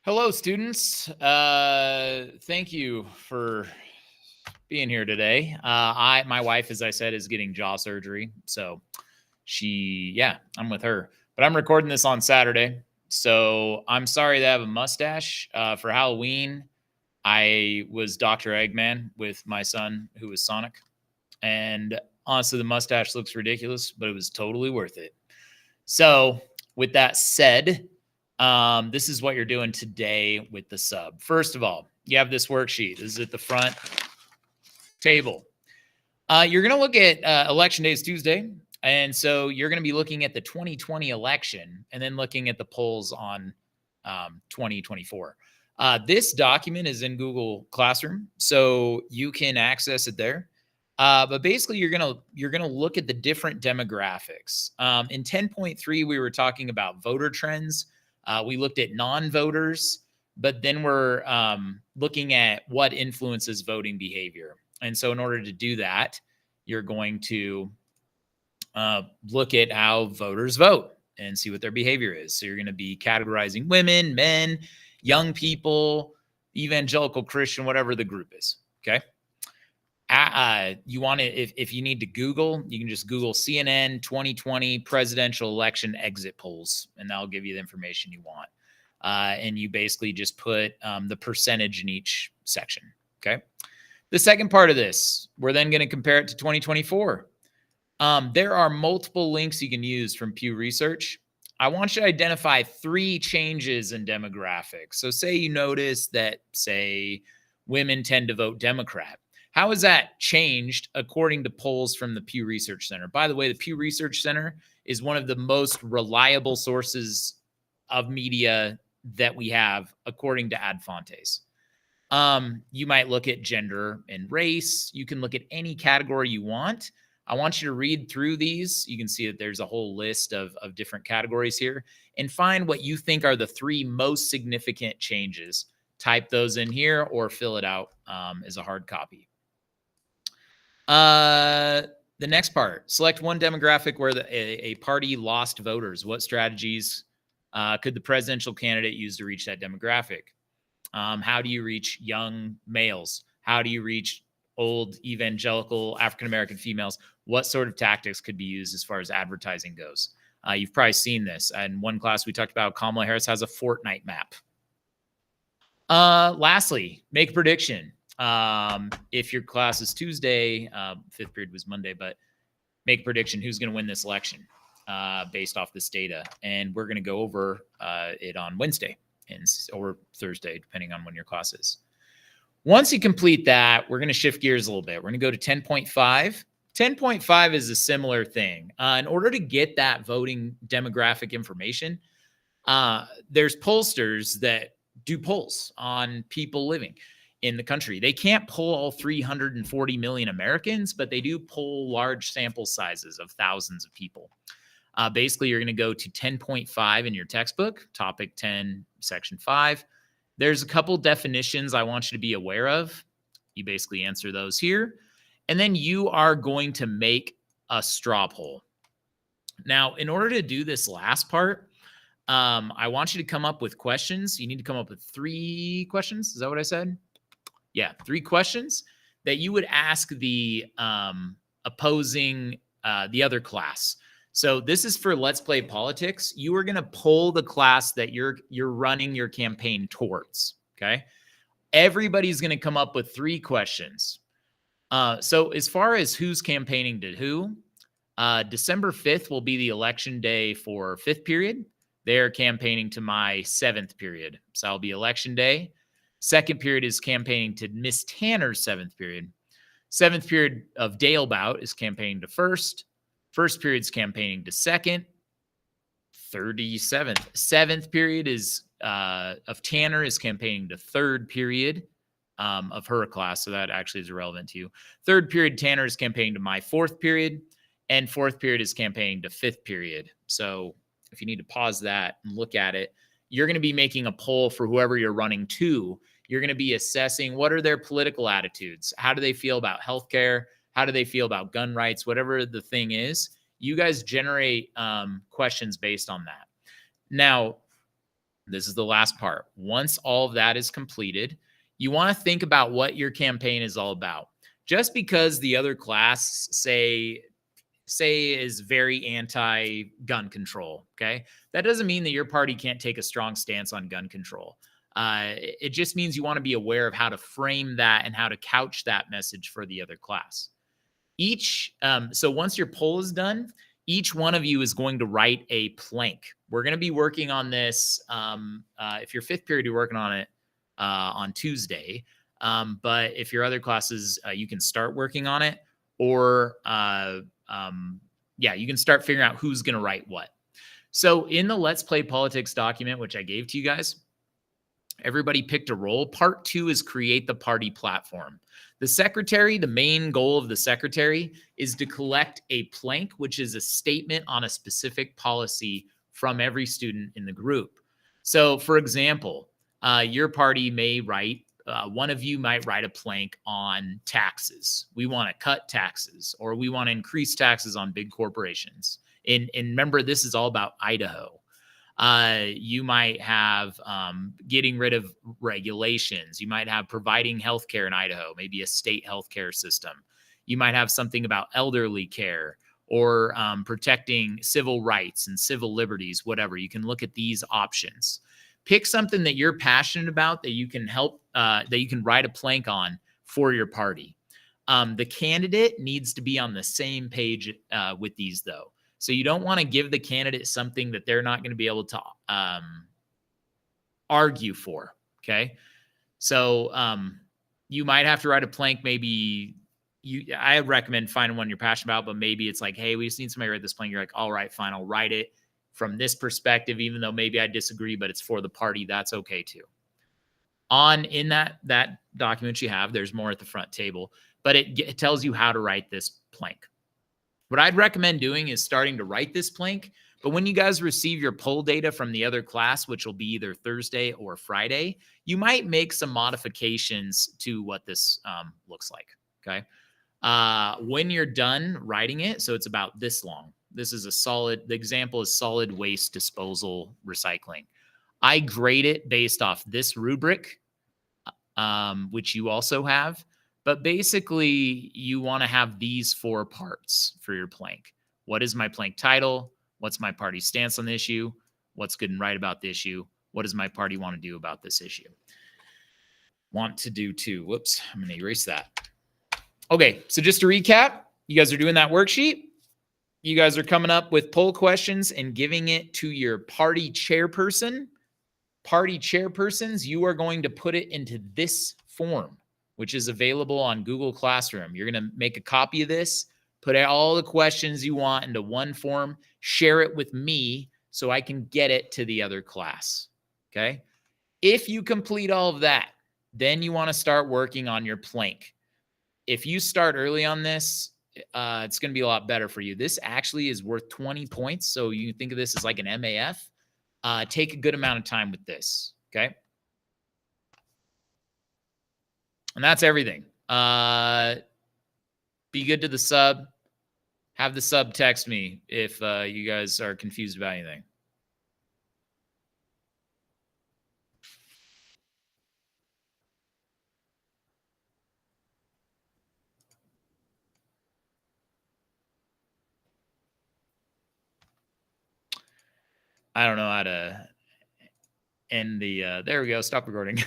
Hello, students. Thank you for being here today. My wife, as I said, is getting jaw surgery, so I'm with her. But I'm recording this on Saturday, so I'm sorry that I have a mustache. For Halloween, I was Dr. Eggman with my son, who was Sonic, and honestly, the mustache looks ridiculous, but it was totally worth it. So, with that said, this is what you're doing today with the sub. First of all, you have this worksheet. This is at the front table. You're going to look at election day is Tuesday. And so you're going to be looking at the 2020 election and then looking at the polls on 2024. This document is in Google Classroom, so you can access it there. But basically, you're gonna look at the different demographics. In 10.3, we were talking about voter trends. We looked at non-voters, but then we're looking at what influences voting behavior. And so, in order to do that, you're going to look at how voters vote and see what their behavior is. So, you're going to be categorizing women, men, young people, evangelical Christian, whatever the group is. Okay. You want to, if you need to Google, you can just Google CNN 2020 presidential election exit polls, and that'll give you the information you want. And you basically just put the percentage in each section. Okay. The second part of this, we're then going to compare it to 2024. There are multiple links you can use from Pew Research. I want you to identify 3 changes in demographics. So say you notice that, say, women tend to vote Democrat. How has that changed according to polls from the Pew Research Center? By the way, the Pew Research Center is one of the most reliable sources of media that we have, according to Ad Fontes. You might look at gender and race. You can look at any category you want. I want you to read through these. You can see that there's a whole list of different categories here, and find what you think are the 3 most significant changes. Type those in here or fill it out as a hard copy. The next part, select one demographic where a party lost voters. What strategies could the presidential candidate use to reach that demographic? How do you reach young males? How do you reach old evangelical African-American females? What sort of tactics could be used as far as advertising goes? You've probably seen this. In one class, we talked about Kamala Harris has a Fortnite map. Lastly, make a prediction. If your class is Tuesday, 5th period was Monday, but make a prediction who's going to win this election based off this data. And we're going to go over it on Wednesday or Thursday, depending on when your class is. Once you complete that, we're going to shift gears a little bit. We're going to go to 10.5. 10.5 is a similar thing. In order to get that voting demographic information, there's pollsters that do polls on people living in the country. They can't poll all 340 million Americans, but they do poll large sample sizes of thousands of people. Basically, you're going to go to 10.5 in your textbook, topic 10, section 5. There's a couple definitions I want you to be aware of. You basically answer those here. And then you are going to make a straw poll. Now, in order to do this last part, I want you to come up with questions. You need to come up with 3 questions. Is that what I said? Yeah, 3 questions that you would ask the opposing, the other class. So this is for Let's Play Politics. You are going to poll the class that you're running your campaign towards, okay? Everybody's going to come up with 3 questions. So as far as who's campaigning to who, December 5th will be the election day for 5th period. They're campaigning to my 7th period. So I'll be election day. 2nd period is campaigning to Miss Tanner's 7th period. 7th period of Dalebout is campaigning to 1st. 1st period's campaigning to 2nd. 37th. 7th period is of Tanner is campaigning to 3rd period of her class. So that actually is irrelevant to you. 3rd period, Tanner is campaigning to my 4th period. And 4th period is campaigning to 5th period. So if you need to pause that and look at it, you're going to be making a poll for whoever you're running to. You're going to be assessing what are their political attitudes? How do they feel about healthcare? How do they feel about gun rights? Whatever the thing is, you guys generate questions based on that. Now, This is the last part. Once all of that is completed, you want to think about what your campaign is all about. Just because the other class say is very anti-gun control, okay? That doesn't mean that your party can't take a strong stance on gun control. It just means you want to be aware of how to frame that and how to couch that message for the other class. So once your poll is done, each one of you is going to write a plank. We're going to be working on this. If you're fifth period, you're working on it on Tuesday. But if your other classes, you can start working on it, or you can start figuring out who's going to write what. So in the Let's Play Politics document, which I gave to you guys, everybody picked a role. Part 2 is create the party platform. The secretary, the main goal of the secretary is to collect a plank, which is a statement on a specific policy from every student in the group. So, for example, your party may write, one of you might write a plank on taxes. We want to cut taxes, or we want to increase taxes on big corporations. And remember, this is all about Idaho. You might have getting rid of regulations. You might have providing healthcare in Idaho, maybe a state healthcare system. You might have something about elderly care, or protecting civil rights and civil liberties, whatever. You can look at these options. Pick something that you're passionate about that you can help, that you can write a plank on for your party. The candidate needs to be on the same page with these, though. So you don't want to give the candidate something that they're not going to be able to argue for, okay? So you might have to write a plank. Maybe I recommend finding one you're passionate about, but maybe it's like, hey, we just need somebody to write this plank. You're like, all right, fine, I'll write it from this perspective, even though maybe I disagree, but it's for the party. That's okay too. In that document you have, there's more at the front table, but it tells you how to write this plank. What I'd recommend doing is starting to write this plank, but when you guys receive your poll data from the other class, which will be either Thursday or Friday, you might make some modifications to what this looks like, okay? When you're done writing it, so it's about this long. This is the example is solid waste disposal recycling. I grade it based off this rubric, which you also have. But basically, you want to have these 4 parts for your plank. What is my plank title? What's my party stance on the issue? What's good and right about the issue? What does my party want to do about this issue? Want to do too. Whoops, I'm going to erase that. Okay, so just to recap, you guys are doing that worksheet. You guys are coming up with poll questions and giving it to your party chairperson. Party chairpersons, you are going to put it into this form, which is available on Google Classroom. You're going to make a copy of this, put all the questions you want into one form, share it with me so I can get it to the other class, okay? If you complete all of that, then you want to start working on your plank. If you start early on this, it's going to be a lot better for you. This actually is worth 20 points, so you think of this as like an MAF. Take a good amount of time with this, okay? And that's everything. Be good to the sub. Have the sub text me if you guys are confused about anything. I don't know how to end the, there we go, stop recording.